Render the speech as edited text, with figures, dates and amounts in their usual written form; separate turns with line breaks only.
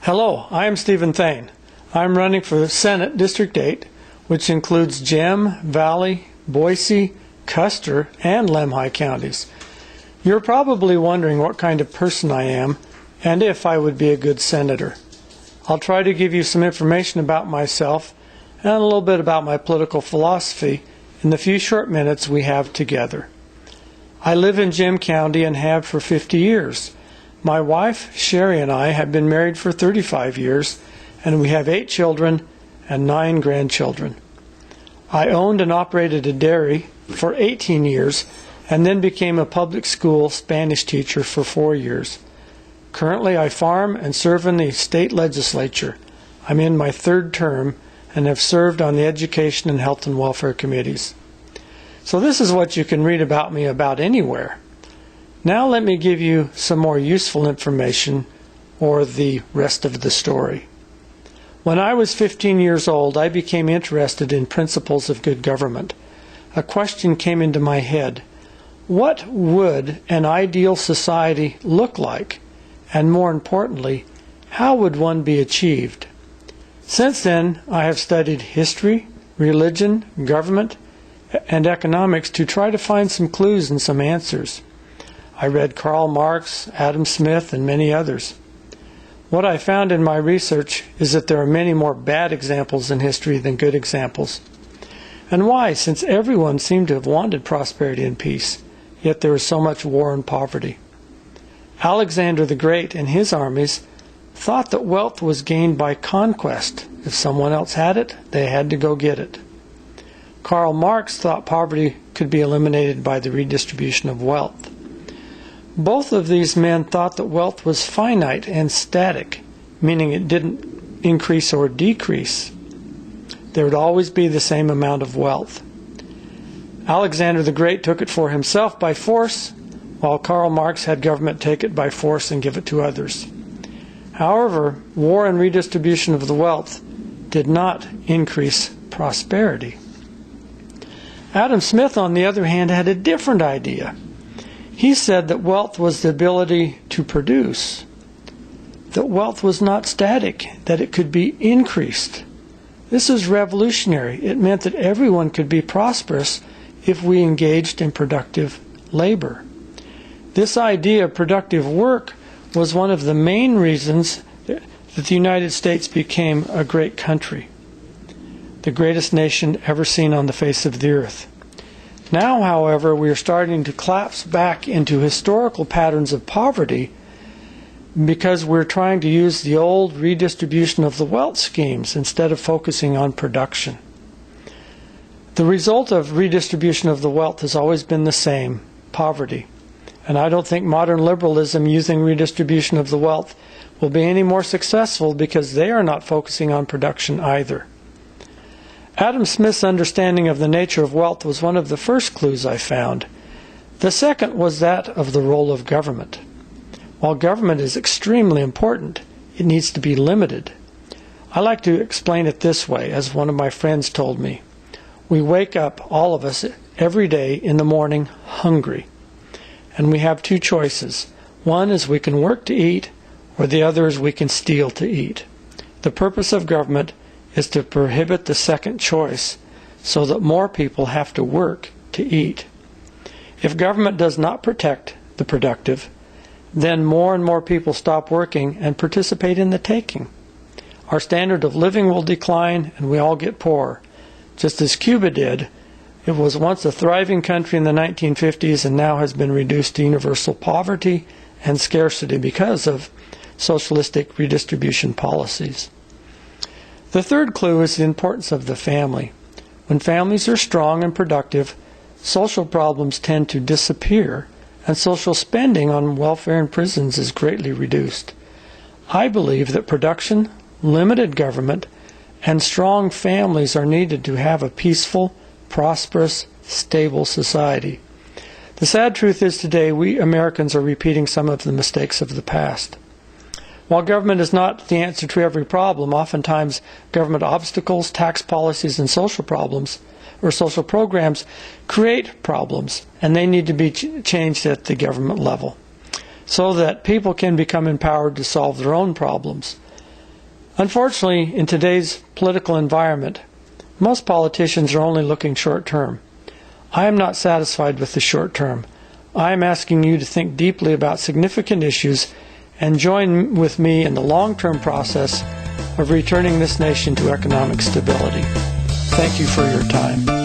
Hello, I am Stephen Thayn. I'm running for the Senate District 8, which includes Gem, Valley, Boise, Custer, and Lemhi counties. You're probably wondering what kind of person I am and if I would be a good senator. I'll try to give you some information about myself and a little bit about my political philosophy in the few short minutes we have together. I live in Gem County and have for 50 years. My wife, Sherry, and I have been married for 35 years, and we have 8 children and 9 grandchildren. I owned and operated a dairy for 18 years and then became a public school Spanish teacher for 4 years. Currently, I farm and serve in the state legislature. I'm in my 3rd term and have served on the Education and Health and Welfare committees. So this is what you can read about me about anywhere. Now let me give you some more useful information, or the rest of the story. When I was 15 years old, I became interested in principles of good government. A question came into my head. What would an ideal society look like? And more importantly, how would one be achieved? Since then, I have studied history, religion, government, and economics to try to find some clues and some answers. I read Karl Marx, Adam Smith, and many others. What I found in my research is that there are many more bad examples in history than good examples. And why, since everyone seemed to have wanted prosperity and peace, yet there is so much war and poverty. Alexander the Great and his armies thought that wealth was gained by conquest. If someone else had it, they had to go get it. Karl Marx thought poverty could be eliminated by the redistribution of wealth. Both of these men thought that wealth was finite and static, meaning it didn't increase or decrease. There would always be the same amount of wealth. Alexander the Great took it for himself by force, while Karl Marx had government take it by force and give it to others. However, war and redistribution of the wealth did not increase prosperity. Adam Smith, on the other hand, had a different idea. He said that wealth was the ability to produce, that wealth was not static, that it could be increased. This is revolutionary. It meant that everyone could be prosperous if we engaged in productive labor. This idea of productive work was one of the main reasons that the United States became a great country, the greatest nation ever seen on the face of the earth. Now, however, we are starting to collapse back into historical patterns of poverty because we're trying to use the old redistribution of the wealth schemes instead of focusing on production. The result of redistribution of the wealth has always been the same, poverty. And I don't think modern liberalism using redistribution of the wealth will be any more successful because they are not focusing on production either. Adam Smith's understanding of the nature of wealth was one of the first clues I found. The second was that of the role of government. While government is extremely important, it needs to be limited. I like to explain it this way, as one of my friends told me. We wake up, all of us, every day in the morning hungry. And we have 2 choices. One is we can work to eat, or the other is we can steal to eat. The purpose of government is to prohibit the second choice so that more people have to work to eat. If government does not protect the productive, then more and more people stop working and participate in the taking. Our standard of living will decline and we all get poorer. Just as Cuba did, it was once a thriving country in the 1950s and now has been reduced to universal poverty and scarcity because of socialistic redistribution policies. The third clue is the importance of the family. When families are strong and productive, social problems tend to disappear, and social spending on welfare and prisons is greatly reduced. I believe that production, limited government, and strong families are needed to have a peaceful, prosperous, stable society. The sad truth is today we Americans are repeating some of the mistakes of the past. While government is not the answer to every problem, oftentimes government obstacles, tax policies, and social problems or social programs create problems, and they need to be changed at the government level so that people can become empowered to solve their own problems. Unfortunately, in today's political environment, most politicians are only looking short term. I am not satisfied with the short term. I am asking you to think deeply about significant issues and join with me in the long-term process of returning this nation to economic stability. Thank you for your time.